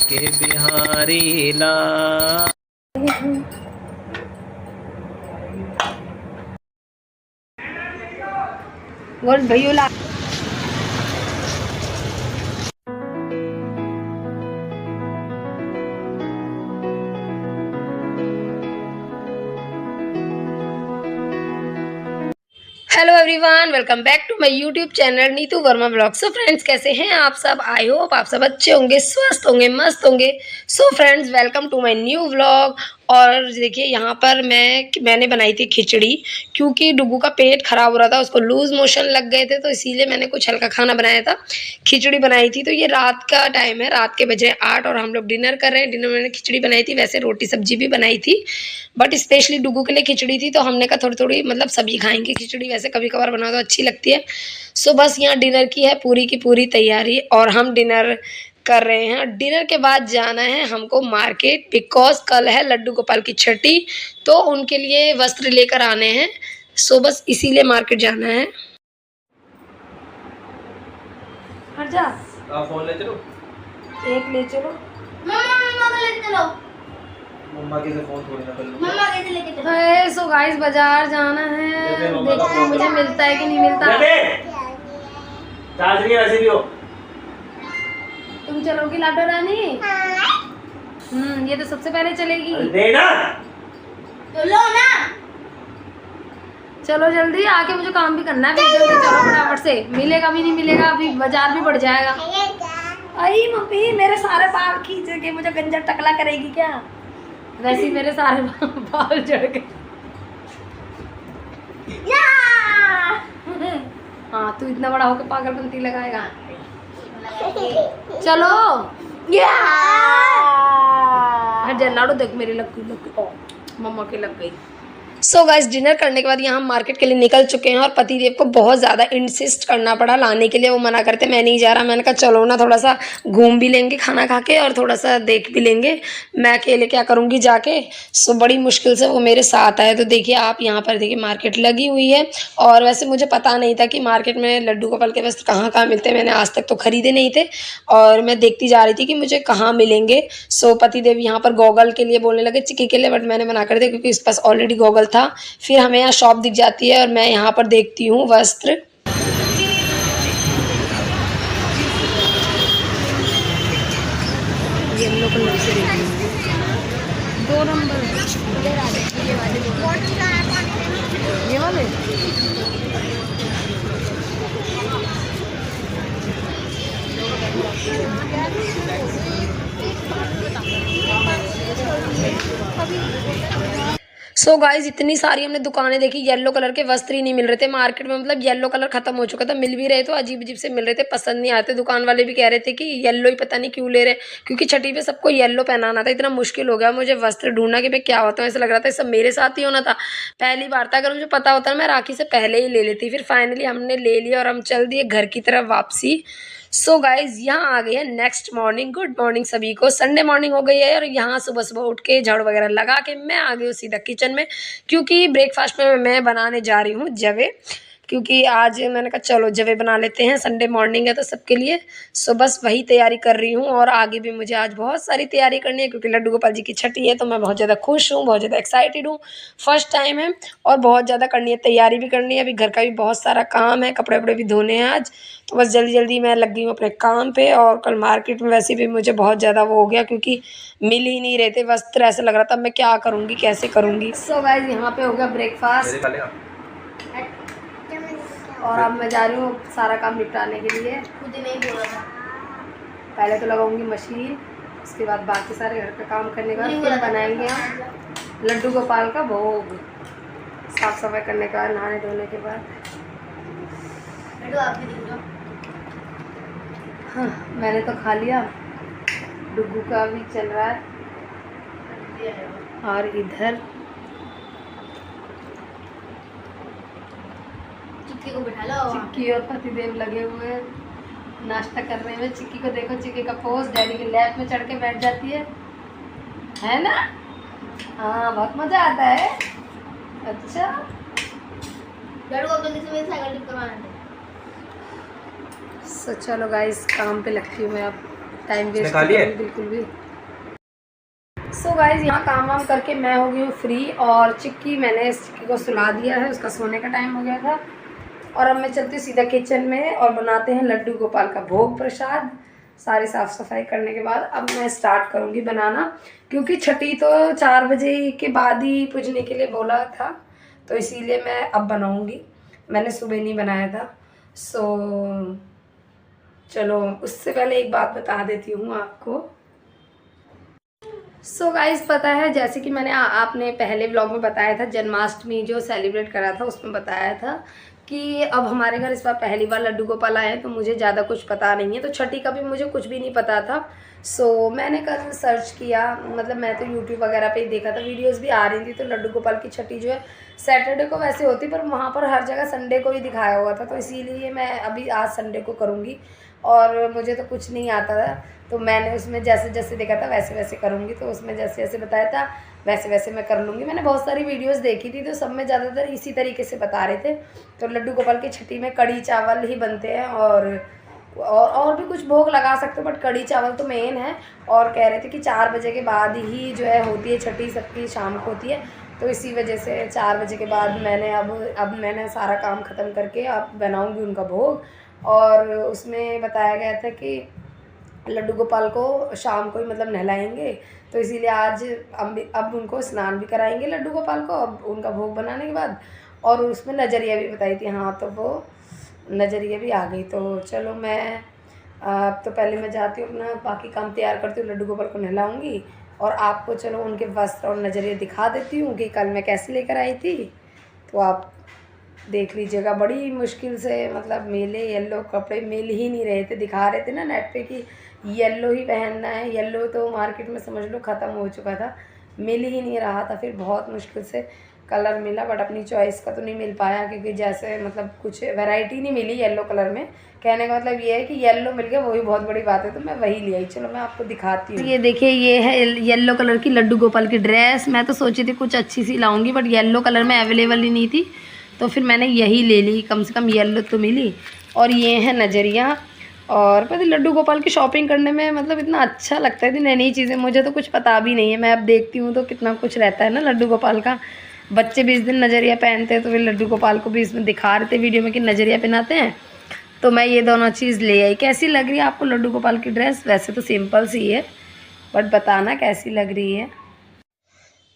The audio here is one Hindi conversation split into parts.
के बिहारी लाल। भैया hello everyone, welcome back to my YouTube channel Neetu Verma blog. So friends, कैसे हैं आप सब? आई होप आप सब अच्छे होंगे, स्वस्थ होंगे, मस्त होंगे। So friends, welcome to my new vlog. और देखिए यहाँ पर मैंने बनाई थी खिचड़ी, क्योंकि डुगू का पेट खराब हो रहा था, उसको लूज मोशन लग गए थे, तो इसीलिए मैंने कुछ हल्का खाना बनाया था, खिचड़ी बनाई थी। तो ये रात का टाइम है, रात के बजे 8 और हम लोग डिनर कर रहे हैं। डिनर में मैंने खिचड़ी बनाई थी, वैसे रोटी सब्जी भी बनाई थी, बट स्पेशली डुगू के लिए खिचड़ी थी, तो हमने कहा थोड़ी थोड़ी मतलब सभी खाएंगे खिचड़ी, वैसे कभी कभार बना तो अच्छी लगती है। सो बस यहाँ डिनर की है पूरी की पूरी तैयारी, और हम डिनर कर रहे हैं। डिनर के बाद जाना है हमको मार्केट, बिकॉज कल है लड्डू गोपाल की छठी, तो उनके लिए वस्त्र लेकर आने हैं। सो बस इसीलिए मार्केट जाना है। हट जा, फोन ले चलो, एक ले चलो। मम्मा को लेके चलो। मम्मा के से फोन थोड़ी ना कर लो। मम्मा कैसे लेके चलो? सो गाइस, बाजार जाना है, देखते हैं मुझे मिलता है कि नहीं मिलता। चार्ज नहीं वैसे भी हो। तुम चलोगी लाडो रानी? ये तो सबसे पहले चलेगी। देना चलो ना। चलो जल्दी, आके मुझे काम भी करना है, फिर जल्दी चलो फटाफट से। मिलेगा भी नहीं मिलेगा, अभी बाजार भी बढ़ जाएगा। आई मम्मी, मेरे सारे बाल खींच के मुझे गंजा टकला करेगी क्या? वैसे ही मेरे सारे बाल झड़ गए। हाँ, तू इतना बड़ा होकर पागलपंती लगाएगा। चलो लाडो, देख मेरी लग गई, मम्मा की लग गई। सो गाइस, डिनर करने के बाद यहाँ मार्केट के लिए निकल चुके हैं, और पतिदेव को बहुत ज़्यादा इंसिस्ट करना पड़ा लाने के लिए। वो मना करते, मैं नहीं जा रहा। मैंने कहा चलो ना, थोड़ा सा घूम भी लेंगे खाना खा के, और थोड़ा सा देख भी लेंगे, मैं अकेले क्या करूँगी जाके। सो बड़ी मुश्किल से वो मेरे साथ आए। तो देखिए आप यहाँ पर देखिए मार्केट लगी हुई है, और वैसे मुझे पता नहीं था कि मार्केट में लड्डू गोपाल के वस्त्र कहाँ कहाँ मिलते हैं। मैंने आज तक तो खरीदे नहीं थे, और मैं देखती जा रही थी कि मुझे कहाँ मिलेंगे। सो पतिदेव यहाँ पर गॉगल के लिए बोलने लगे, चिक्की के लिए, बट मैंने मना कर दिया क्योंकि इस पास ऑलरेडी गॉगल था। फिर हमें यहाँ शॉप दिख जाती है, और मैं यहाँ पर देखती हूँ वस्त्र। येलो कलर से 2 नंबर ये वाले। सो गाइज, इतनी सारी हमने दुकानें देखी, येलो कलर के वस्त्र ही नहीं मिल रहे थे मार्केट में। मतलब येलो कलर खत्म हो चुका था, मिल भी रहे तो अजीब अजीब से मिल रहे थे, पसंद नहीं आते। दुकान वाले भी कह रहे थे कि येलो ही पता नहीं क्यों ले रहे, क्योंकि छठी पे सबको येलो पहनाना था। इतना मुश्किल हो गया मुझे वस्त्र ढूंढना कि भाई क्या होता है। ऐसा लग रहा था सब मेरे साथ ही होना था, पहली बार था। अगर मुझे पता होता मैं राखी से पहले ही ले लेती। फिर फाइनली हमने ले लिया, और हम चल दिए घर की तरफ वापसी। सो गाइज, यहाँ आ गई है नेक्स्ट मॉर्निंग। गुड मॉर्निंग सभी को। संडे मॉर्निंग हो गई है, और यहाँ सुबह सुबह उठ के झाड़ू वगैरह लगा के मैं आ गई हूँ सीधा किचन में, क्योंकि ब्रेकफास्ट में मैं बनाने जा रही हूँ जवे। क्योंकि आज मैंने कहा चलो जवे बना लेते हैं, संडे मॉर्निंग है तो सबके लिए। सो बस वही तैयारी कर रही हूँ, और आगे भी मुझे आज बहुत सारी तैयारी करनी है, क्योंकि लड्डू गोपाल जी की छठी है। तो मैं बहुत ज़्यादा खुश हूँ, बहुत ज़्यादा एक्साइटेड हूँ, फर्स्ट टाइम है, और बहुत ज़्यादा करनी है, तैयारी भी करनी है। अभी घर का भी बहुत सारा काम है, कपड़े वपड़े भी धोने हैं आज। तो बस जल्दी जल्दी मैं लग गई हूँ अपने काम पे। और कल मार्केट में वैसे भी मुझे बहुत ज़्यादा वो हो गया, क्योंकि मिल ही नहीं रहे थे वस्त्र। ऐसा लग रहा था मैं क्या करूँगी, कैसे करूँगी। सो गाइस, यहाँ पे हो गया ब्रेकफास्ट, और अब मैं जा रही हूँ सारा काम निपटाने के लिए। खुद ही नहीं बोला था। पहले तो लगाऊंगी मशीन, उसके बाद बाकी सारे घर का काम करने के बाद फिर बनाएंगे हम लड्डू गोपाल का भोग। साफ सफाई करने के बाद, नहाने धोने के बाद। आप भी देख लो। हाँ, मैंने तो खा लिया, डुगू का भी चल रहा है। और इधर चिक्की को बिठा लो। चिक्की और पतिदेव लगे हुए हैं नाश्ता कर रहे हैं। चिक्की को देखो, चिक्की का पोज डैडी के लैप में चढ़ के बैठ जाती है ना? हाँ, बहुत मजा आता है। अच्छा, डैडू को जल्दी से मेरी साइकिल ठीक करवाना है। सो चलो गाइस, काम पे लगती हूँ मैं अब। टाइम वेस्ट निकाल लिया? बिल्कुल भी। सो गाइज यहाँ काम वाम करके मैं हो गई हूँ फ्री, और मैंने इस चिक्की को सुला दिया है, उसका सोने का टाइम हो गया था। और अब मैं चलती हूँ सीधा किचन में और बनाते हैं लड्डू गोपाल का भोग प्रसाद। सारी साफ़ सफाई करने के बाद अब मैं स्टार्ट करूँगी बनाना, क्योंकि छठी तो 4 बजे के बाद ही पूजने के लिए बोला था, तो इसीलिए मैं अब बनाऊँगी। मैंने सुबह नहीं बनाया था। सो चलो उससे पहले एक बात बता देती हूँ आपको। सो गाइस पता है, जैसे कि मैंने आपने पहले व्लॉग में बताया था, जन्माष्टमी जो सेलिब्रेट करा था उसमें बताया था कि अब हमारे घर इस बार पहली बार लड्डू गोपाल आए हैं, तो मुझे ज़्यादा कुछ पता नहीं है, तो छठी का भी मुझे कुछ भी नहीं पता था। सो मैंने कल सर्च किया, मतलब मैं तो यूट्यूब वगैरह पे ही देखा था, वीडियोस भी आ रही थी। तो लड्डू गोपाल की छठी जो है सैटरडे को वैसे होती, पर वहाँ पर हर जगह संडे को ही दिखाया हुआ था, तो इसीलिए मैं अभी आज संडे को करूँगी। और मुझे तो कुछ नहीं आता था, तो मैंने उसमें जैसे जैसे देखा था वैसे वैसे करूँगी, तो उसमें जैसे जैसे बताया था वैसे वैसे मैं कर लूँगी। मैंने बहुत सारी वीडियोस देखी थी, तो सब में ज़्यादातर इसी तरीके से बता रहे थे। तो लड्डू गोपाल की छठी में कड़ी चावल ही बनते हैं, और भी कुछ भोग लगा सकते हो, बट कड़ी चावल तो मेन है। और कह रहे थे कि 4 बजे के बाद ही जो है होती है छठी, सबकी शाम को होती है, तो इसी वजह से 4 बजे के बाद मैंने अब मैंने सारा काम ख़त्म करके अब बनाऊँगी उनका भोग। और उसमें बताया गया था कि लड्डू गोपाल को शाम को ही मतलब नहलाएंगे, तो इसीलिए आज अब उनको स्नान भी कराएंगे लड्डू गोपाल को, अब उनका भोग बनाने के बाद। और उसमें नज़रिया भी बताई थी, हाँ तो वो नज़रिया भी आ गई। तो चलो मैं अब तो पहले मैं जाती हूँ, अपना बाकी काम तैयार करती हूँ, लड्डू गोपाल को नहलाऊँगी, और आपको चलो उनके वस्त्र और नज़रिया दिखा देती हूँ कि कल मैं कैसे लेकर आई थी, तो आप देख लीजिएगा। बड़ी मुश्किल से मतलब मिले, येलो कपड़े मिल ही नहीं रहे थे, दिखा रहे थे ना नेट पे कि येलो ही पहनना है, येलो तो मार्केट में समझ लो ख़त्म हो चुका था, मिल ही नहीं रहा था। फिर बहुत मुश्किल से कलर मिला, बट अपनी चॉइस का तो नहीं मिल पाया, क्योंकि जैसे मतलब कुछ वैरायटी नहीं मिली येलो कलर में। कहने का मतलब ये है कि येलो मिल गया वही बहुत बड़ी बात है, तो मैं वही ले आई। चलो मैं आपको दिखाती हूँ। ये देखिए, ये है येलो कलर की लड्डू गोपाल की ड्रेस। मैं तो सोची थी कुछ अच्छी सी लाऊंगी, बट येलो कलर में अवेलेबल ही नहीं थी, तो फिर मैंने यही ले ली, कम से कम येलो तो मिली। और ये है नज़रिया। और पता लड्डू गोपाल की शॉपिंग करने में मतलब इतना अच्छा लगता है, नई नई चीज़ें, मुझे तो कुछ पता भी नहीं है। मैं अब देखती हूँ तो कितना कुछ रहता है ना लड्डू गोपाल का। बच्चे भी इस दिन नज़रिया पहनते हैं, तो फिर लड्डू गोपाल को भी इसमें दिखा रहे थे वीडियो में कि नज़रिया पहनाते हैं, तो मैं ये दोनों चीज़ ले आई। कैसी लग रही है आपको लड्डू गोपाल की ड्रेस? वैसे तो सिंपल सी है, बट बताना कैसी लग रही है।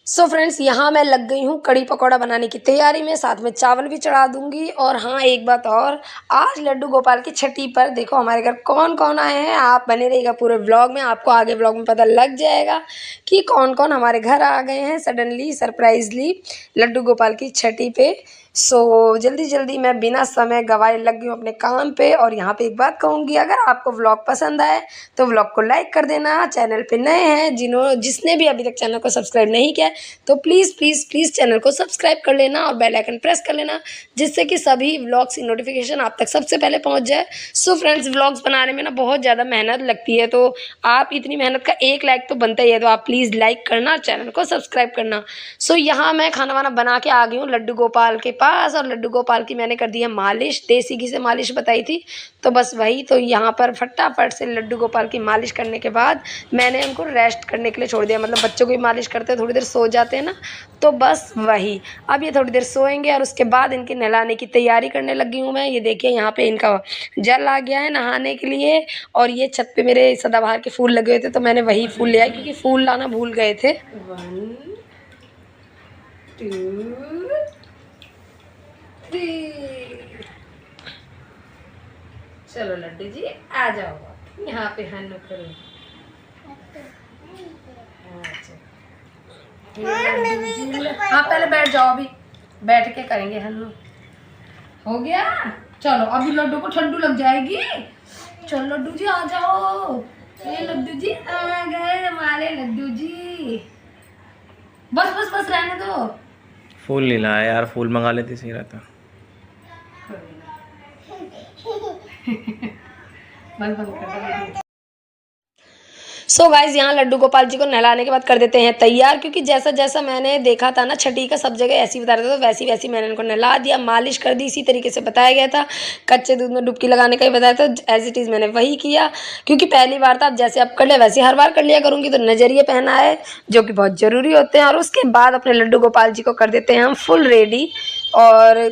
सो फ्रेंड्स, यहाँ मैं लग गई हूँ कड़ी पकौड़ा बनाने की तैयारी में, साथ में चावल भी चढ़ा दूंगी। और हाँ, एक बात और, आज लड्डू गोपाल की छठी पर देखो हमारे घर कौन कौन आए हैं। आप बने रहिएगा पूरे व्लॉग में, आपको आगे व्लॉग में पता लग जाएगा कि कौन कौन हमारे घर आ गए हैं सडनली, सरप्राइजली लड्डू गोपाल की छठी पे। सो जल्दी जल्दी मैं बिना समय गवाए लग गई हूँ अपने काम पे। और यहाँ पे एक बात कहूँगी, अगर आपको व्लॉग पसंद आए तो व्लॉग को लाइक कर देना। चैनल पे नए हैं, जिसने भी अभी तक चैनल को सब्सक्राइब नहीं किया, तो प्लीज़ प्लीज़ प्लीज़ चैनल को सब्सक्राइब कर लेना और बेल आइकन प्रेस कर लेना, जिससे कि सभी व्लॉग्स की नोटिफिकेशन आप तक सबसे पहले पहुँच जाए। सो फ्रेंड्स, व्लॉग्स बनाने में ना बहुत ज़्यादा मेहनत लगती है, तो आप इतनी मेहनत का एक लाइक तो बनता ही है, तो आप प्लीज़ लाइक करना, चैनल को सब्सक्राइब करना। सो यहाँ मैं खाना वाना बना के आ गई हूँ लड्डू गोपाल के पास, और लड्डू गोपाल की मैंने कर दी है मालिश, देसी घी से मालिश बताई थी, तो बस वही। तो यहाँ पर फटाफट से लड्डू गोपाल की मालिश करने के बाद मैंने उनको रेस्ट करने के लिए छोड़ दिया। मतलब बच्चों को भी मालिश करते हैं, थोड़ी देर सो जाते हैं ना, तो बस वही। अब ये थोड़ी देर सोएंगे और उसके बाद इनके नहलाने की तैयारी करने लगी हूँ मैं। ये देखिए यहाँ पे इनका जल आ गया है नहाने के लिए, और ये छत पे मेरे सदाबहार के फूल लगे हुए थे, तो मैंने वही फूल ले आई, क्योंकि फूल लाना भूल गए थे। 1 2 3। चलो लड्डू जी आ जाओ, यहाँ पे हन्नू करो। हाँ पहले बैठ जाओ, अभी बैठ के करेंगे हन्नू। हो गया? चलो अभी लड्डू को ठंडू लग जाएगी। चलो लड्डू जी आ जाओ, ये लड्डू जी आ गए हमारे लड्डू जी। बस बस बस रहने दो। फूल नहीं लाया यार, फूल मंगा लेते सही रहता। बंद कर दो। सो गाइज यहाँ लड्डू गोपाल जी को नहलाने के बाद कर देते हैं तैयार, क्योंकि जैसा जैसा मैंने देखा था ना छठी का सब जगह ऐसी बता रहे थे, तो वैसी वैसी मैंने इनको नहला दिया, मालिश कर दी, इसी तरीके से बताया गया था। कच्चे दूध में डुबकी लगाने का ही बताया था, एज इट इज़ मैंने वही किया, क्योंकि पहली बार था। अब जैसे अब कर लिया वैसे हर बार कर लिया करूँगी। तो नजरिए पहना है जो कि बहुत ज़रूरी होते हैं, और उसके बाद अपने लड्डू गोपाल जी को कर देते हैं हम फुल रेडी। और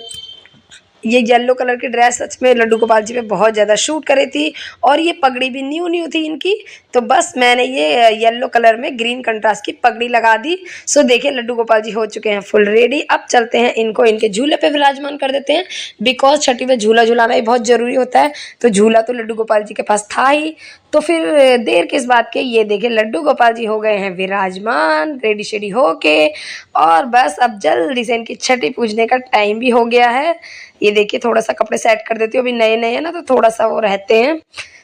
ये येलो कलर की ड्रेस सच में लड्डू गोपाल जी पे बहुत ज़्यादा शूट करी थी, और ये पगड़ी भी न्यू न्यू थी इनकी, तो बस मैंने ये येलो कलर में ग्रीन कंट्रास्ट की पगड़ी लगा दी। सो देखिए लड्डू गोपाल जी हो चुके हैं फुल रेडी। अब चलते हैं इनको इनके झूले पे विराजमान कर देते हैं, बिकॉज छठी पे झूला झूलाना ही बहुत ज़रूरी होता है। तो झूला तो लड्डू गोपाल जी के पास था ही, तो फिर देर किस बात के, ये देखिए लड्डू गोपाल जी हो गए हैं विराजमान, रेडी शेडी होके, और बस अब जल्दी से इनकी छठी पूजने का टाइम भी हो गया है। ये देखिए थोड़ा सा कपड़े सेट कर देती हूँ, अभी नए नए हैं ना, तो थोड़ा सा वो रहते हैं।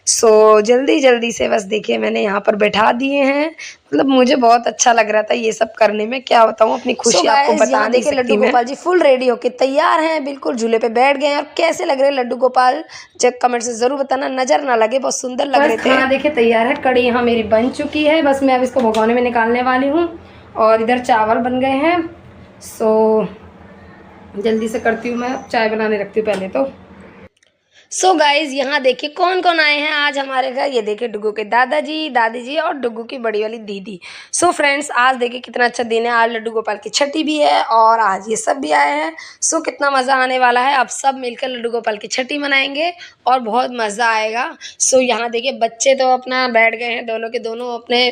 सो जल्दी जल्दी से बस देखिए मैंने यहाँ पर बैठा दिए हैं। मतलब मुझे बहुत अच्छा लग रहा था ये सब करने में, क्या बताऊँ, अपनी खुशी आपको बता नहीं सकती। लड्डू गोपाल जी फुल रेडी होके तैयार हैं, बिल्कुल झूले पे बैठ गए हैं। और कैसे लग रहे हैं लड्डू गोपाल, जब कमेंट से जरूर बताना, नजर ना लगे, बहुत सुंदर लग रहे थे। खाना देखिए तैयार है, कड़ी यहाँ मेरी बन चुकी है, बस मैं अब इसको भगोने में निकालने वाली हूँ। और इधर चावल बन गए हैं। सो जल्दी से करती हूँ, मैं चाय बनाने रखती हूँ पहले तो। सो गाइज यहाँ देखिए कौन कौन आए हैं आज हमारे घर। ये देखिए डुगू के दादाजी, दादी जी और डुगू की बड़ी वाली दीदी। सो फ्रेंड्स आज देखिए कितना अच्छा दिन है, आज लड्डू गोपाल की छठी भी है और आज ये सब भी आए हैं। सो कितना मज़ा आने वाला है, अब सब मिलकर लड्डू गोपाल की छठी मनाएंगे और बहुत मज़ा आएगा। सो यहाँ देखिए बच्चे तो अपना बैठ गए हैं, दोनों के दोनों अपने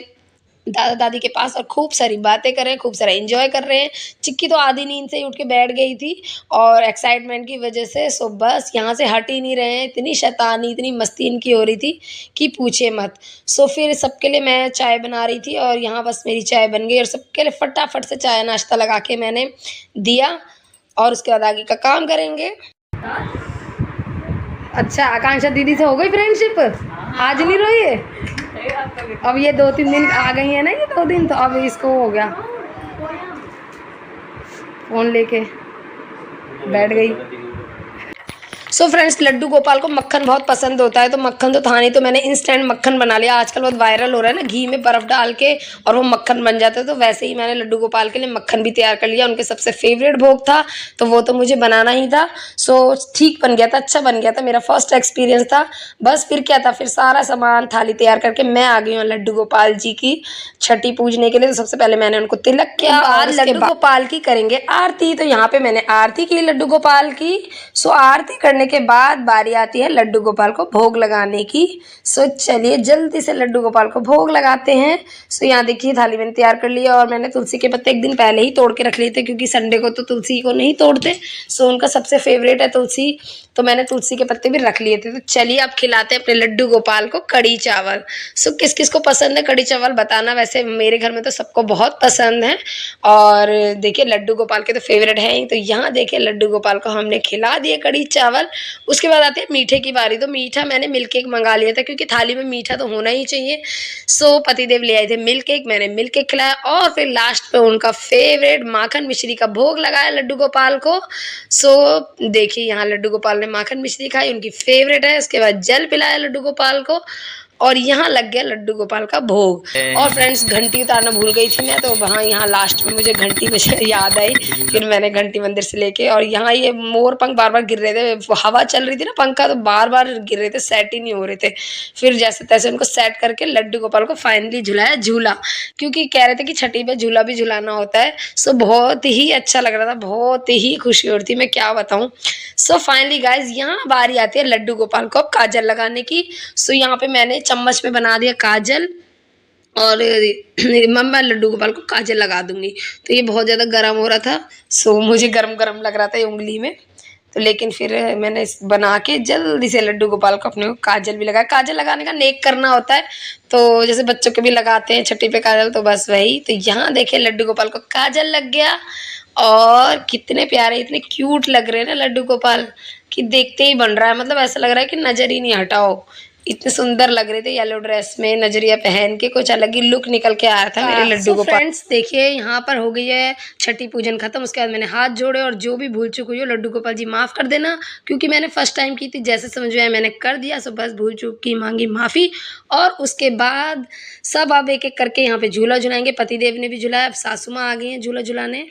दादा दादी के पास, और खूब सारी बातें कर रहे हैं, खूब सारा एंजॉय कर रहे हैं। चिक्की तो आधी नींद से ही उठ के बैठ गई थी और एक्साइटमेंट की वजह से। सो बस यहाँ से हट ही नहीं रहे हैं, इतनी शैतानी इतनी मस्ती इनकी हो रही थी कि पूछे मत। सो फिर सबके लिए मैं चाय बना रही थी और यहाँ बस मेरी चाय बन गई और सबके लिए फटाफट से चाय नाश्ता लगा के मैंने दिया, और उसके बाद आगे का काम करेंगे। अच्छा आकांक्षा दीदी से हो गई फ्रेंडशिप, आज नहीं रोई है। अब ये 2-3 दिन आ गई है ना, ये 2 दिन, तो अब इसको हो गया, फोन लेके बैठ गई। सो फ्रेंड्स लड्डू गोपाल को मक्खन बहुत पसंद होता है, तो मक्खन तो था नहीं, तो मैंने इंस्टेंट मक्खन बना लिया। आजकल बहुत वायरल हो रहा है ना, घी में बर्फ़ डाल के और वो मक्खन बन जाता है, तो वैसे ही मैंने लड्डू गोपाल के लिए मक्खन भी तैयार कर लिया। उनके सबसे फेवरेट भोग था, तो वो तो मुझे बनाना ही था। सो ठीक बन गया था, अच्छा बन गया था, मेरा फर्स्ट एक्सपीरियंस था। बस फिर क्या था, फिर सारा सामान थाली तैयार करके मैं आ गई हूँ लड्डू गोपाल जी की छठी पूजने के लिए। तो सबसे पहले मैंने उनको तिलक किया, और लड्डू गोपाल की करेंगे आरती। तो यहाँ पे मैंने आरती की लड्डू गोपाल की। सो आरती करने के बाद बारी आती है लड्डू गोपाल को भोग लगाने की। सो चलिए जल्दी से लड्डू गोपाल को भोग लगाते हैं। सो यहाँ देखिए थाली मैंने तैयार कर लिया, और मैंने तुलसी के पत्ते एक दिन पहले ही तोड़ के रख लिए थे, क्योंकि संडे को तो तुलसी को नहीं तोड़ते। सो उनका सबसे फेवरेट है तुलसी, तो मैंने तुलसी के पत्ते भी रख लिए थे। तो चलिए अब खिलाते हैं अपने लड्डू गोपाल को कड़ी चावल। सो किस किस को पसंद है कड़ी चावल बताना, वैसे मेरे घर में तो सबको बहुत पसंद है। और देखिए लड्डू गोपाल के तो फेवरेट है ही। तो यहाँ देखिए लड्डू गोपाल को हमने खिला दिए कड़ी चावल। उसके बाद आती है मीठे की बारी। तो मीठा मैंने मिल्क केक मंगा लिया था, क्योंकि थाली में मीठा तो होना ही चाहिए। सो पतिदेव ले आए थे मिल्क केक, मैंने मिल्क केक खिलाया, और फिर लास्ट पे उनका फेवरेट माखन मिश्री का भोग लगाया लड्डू गोपाल को। सो देखिए यहाँ लड्डू गोपाल ने माखन मिश्री खाई, उनकी फेवरेट है। उसके बाद जल पिलाया लड्डू गोपाल को, और यहाँ लग गया लड्डू गोपाल का भोग। और फ्रेंड्स घंटी उतारना भूल गई थी मैं, तो वहाँ यहाँ लास्ट में मुझे घंटी में याद आई, फिर मैंने घंटी मंदिर से लेके। और यहाँ ये मोर पंख बार बार गिर रहे थे, हवा चल रही थी ना पंखा, तो बार बार गिर रहे थे, सेट ही नहीं हो रहे थे। फिर जैसे तैसे उनको सेट करके लड्डू गोपाल को फाइनली झुलाया झूला, क्योंकि कह रहे थे कि छठी पे झूला भी झुलाना होता है। सो बहुत ही अच्छा लग रहा था, बहुत ही खुशी हो रही थी, मैं क्या बताऊँ। सो फाइनली गाइज यहाँ बारी आती है लड्डू गोपाल को अब काजल लगाने की। सो यहाँ पे मैंने चम्मच में बना दिया काजल, और मम्मा लड्डू गोपाल को काजल लगा दूंगी। तो ये बहुत ज़्यादा गर्म हो रहा था, सो मुझे गरम गरम लग रहा था ये उंगली में, तो लेकिन फिर मैंने बना के जल्दी से लड्डू गोपाल को अपने को काजल भी लगाया। काजल लगाने का नेक करना होता है, तो जैसे बच्चों के भी लगाते हैं छठी पे काजल, तो बस वही। तो यहाँ देखिए लड्डू गोपाल को काजल लग गया, और कितने प्यारे इतने क्यूट लग रहे हैं ना लड्डू गोपाल, कि देखते ही बन रहा है, मतलब ऐसा लग रहा है कि नज़र ही नहीं हटाओ, इतने सुंदर लग रहे थे येलो ड्रेस में, नजरिया पहन के कुछ अलग ही लुक निकल के आ रहा था मेरे लड्डू गोपाल। फ्रेंड्स देखिए यहाँ पर हो गई है छठी पूजन खत्म। उसके बाद मैंने हाथ जोड़े, और जो भी भूल चुक हुई हो लड्डू गोपाल जी माफ़ कर देना, क्योंकि मैंने फर्स्ट टाइम की थी, जैसे समझ में आया मैंने कर दिया। सो बस भूल चूक की मांगी माफ़ी। और उसके बाद सब अब एक एक करके यहाँ पे झूला झुलाएंगे। पतिदेव ने भी झुलाया, अब सासू माँ आ गई हैं झूला झुलाने।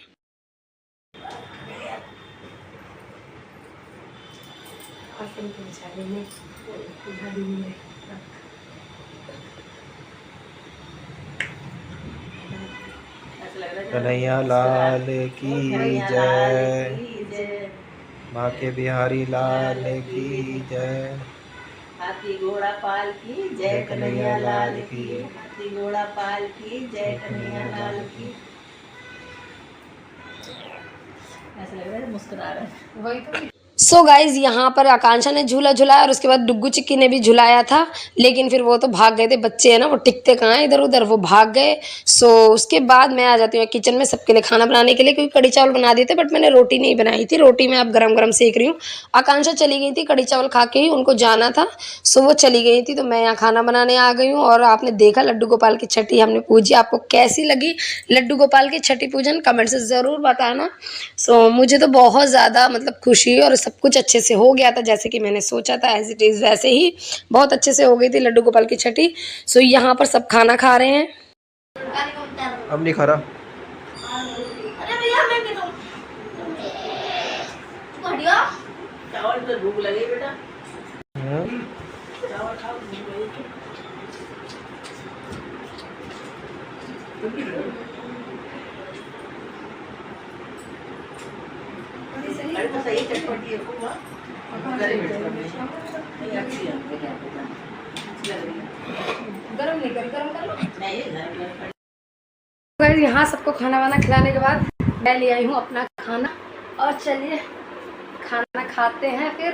कन्हैया लाल की जय, बांके बिहारी लाल की जय, हाथी घोड़ा पाल की जय कन्हैया लाल की, हाथी घोड़ा पाल की जय कन्हैया लाल की। ऐसा लग रहा है मुस्कुरा रहा है। वही तो। सो गाइज यहाँ पर आकांक्षा ने झूला झुलाया, और उसके बाद डुग्गू चिक्की ने भी झुलाया था, लेकिन फिर वो तो भाग गए थे। बच्चे हैं ना, वो टिकते कहाँ हैं इधर उधर, वो भाग गए। सो उसके बाद मैं आ जाती हूँ किचन में सबके लिए खाना बनाने के लिए, क्योंकि कड़ी चावल बना दिए थे, बट मैंने रोटी नहीं बनाई थी। रोटी मैं अब गरम गरम सेक रही हूँ। आकांक्षा चली गई थी कड़ी चावल खा के ही, उनको जाना था। सो वो चली गई थी, तो मैं यहाँ खाना बनाने आ गई हूँ। और आपने देखा लड्डू गोपाल की छठी हमने पूजी। आपको कैसी लगी लड्डू गोपाल की छठी पूजन, कमेंट से ज़रूर बताना। सो मुझे तो बहुत ज़्यादा मतलब खुशी, और सब कुछ अच्छे से हो गया था जैसे कि मैंने सोचा था, एज इट इज़ वैसे ही बहुत अच्छे से हो गई थी लड्डू गोपाल की छठी। सो यहाँ पर सब खाना खा रहे हैं। अब नहीं खा रहा। अरे भैया मैं क्यों हटियो। चावल तो भूख लगी बेटा, हम्म? चावल खाओ भूख लगी। अरे तो सही चटपटी है खूब। गरम नहीं कर, गरम कर लो। नहीं गाइस यहाँ सबको खाना वाना खिलाने के बाद मैं ले आई हूँ अपना खाना, और चलिए खाना खाते हैं फिर,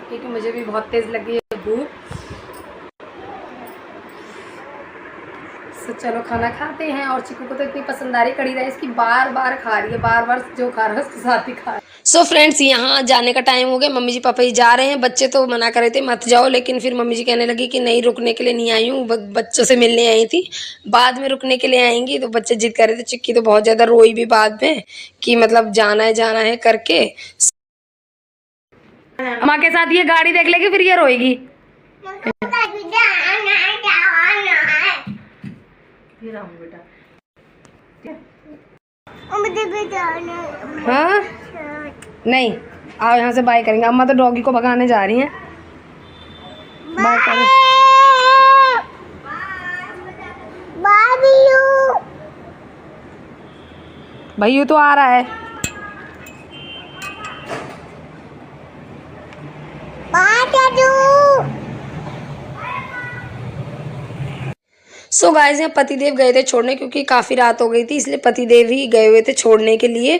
क्योंकि मुझे भी बहुत तेज़ लगी है भूख। तो चलो खाना खाते हैं। और चिकू को तो इतनी पसंद आ रही कड़ी राइस की, बार बार खा रही है, बार बार जो खा रहा है उसके साथ ही खा रहा है। सो फ्रेंड्स यहाँ जाने का टाइम हो गया, मम्मी जी पापा जी जा रहे हैं। बच्चे तो मना कर रहे थे मत जाओ, लेकिन फिर मम्मी जी कहने लगी कि नहीं रुकने के लिए नहीं आई हूँ, बच्चों से मिलने आई थी, बाद में रुकने के लिए आएंगी। तो बच्चे जिद कर रहे थे। चिक्की तो बहुत ज़्यादा रोई भी बाद में कि मतलब जाना है करके। माँ के साथ ये गाड़ी देख लेगी फिर ये रोएगी। फिर आऊँ बेटा। हाँ नहीं, आओ यहाँ से बाय करेंगे। अम्मा तो डॉगी को भगाने जा रही हैं। बाय करें। भैया तो आ रहा है। सो गाइस यहाँ पतिदेव गए थे छोड़ने, क्योंकि काफ़ी रात हो गई थी, इसलिए पतिदेव ही गए हुए थे छोड़ने के लिए।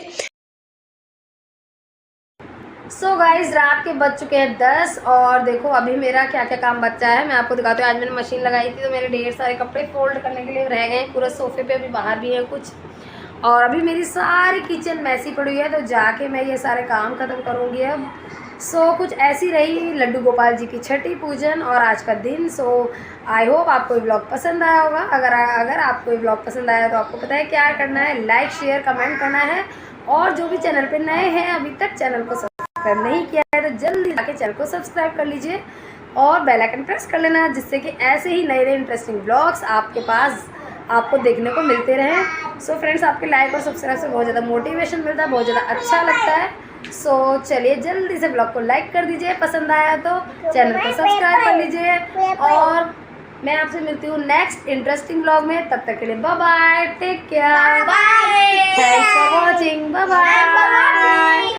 सो गाइस रात के बज चुके हैं 10, और देखो अभी मेरा क्या क्या काम बचा है मैं आपको दिखाती हूँ। आज मैंने मशीन लगाई थी, तो मेरे ढेर सारे कपड़े फोल्ड करने के लिए रह गए हैं पूरा सोफे पे, अभी बाहर भी है कुछ। और अभी मेरी सारी किचन मैसी पड़ी हुई है, तो जाके मैं ये सारे काम ख़त्म करूँगी अब। सो कुछ ऐसी रही लड्डू गोपाल जी की छठी पूजन और आज का दिन। सो आई होप आपको ये ब्लॉग पसंद आया होगा। अगर आपको ये ब्लॉग पसंद आया तो आपको पता है क्या करना है, लाइक शेयर कमेंट करना है। और जो भी चैनल पे नए हैं, अभी तक चैनल को सब्सक्राइब नहीं किया है, तो जल्दी जाके चैनल को सब्सक्राइब कर लीजिए और बेल आइकन प्रेस कर लेना, जिससे कि ऐसे ही नए इंटरेस्टिंग ब्लॉग्स आपके पास आपको देखने को मिलते रहें। सो फ्रेंड्स आपके लाइक और सब्सक्राइब से बहुत ज़्यादा मोटिवेशन मिलता है, बहुत ज़्यादा अच्छा लगता है। सो चलिए जल्दी से ब्लॉग को लाइक कर दीजिए, पसंद आया तो चैनल को सब्सक्राइब कर लीजिए। और मैं आपसे मिलती हूँ नेक्स्ट इंटरेस्टिंग ब्लॉग में, तब तक के लिए बाय बाय, टेक केयर।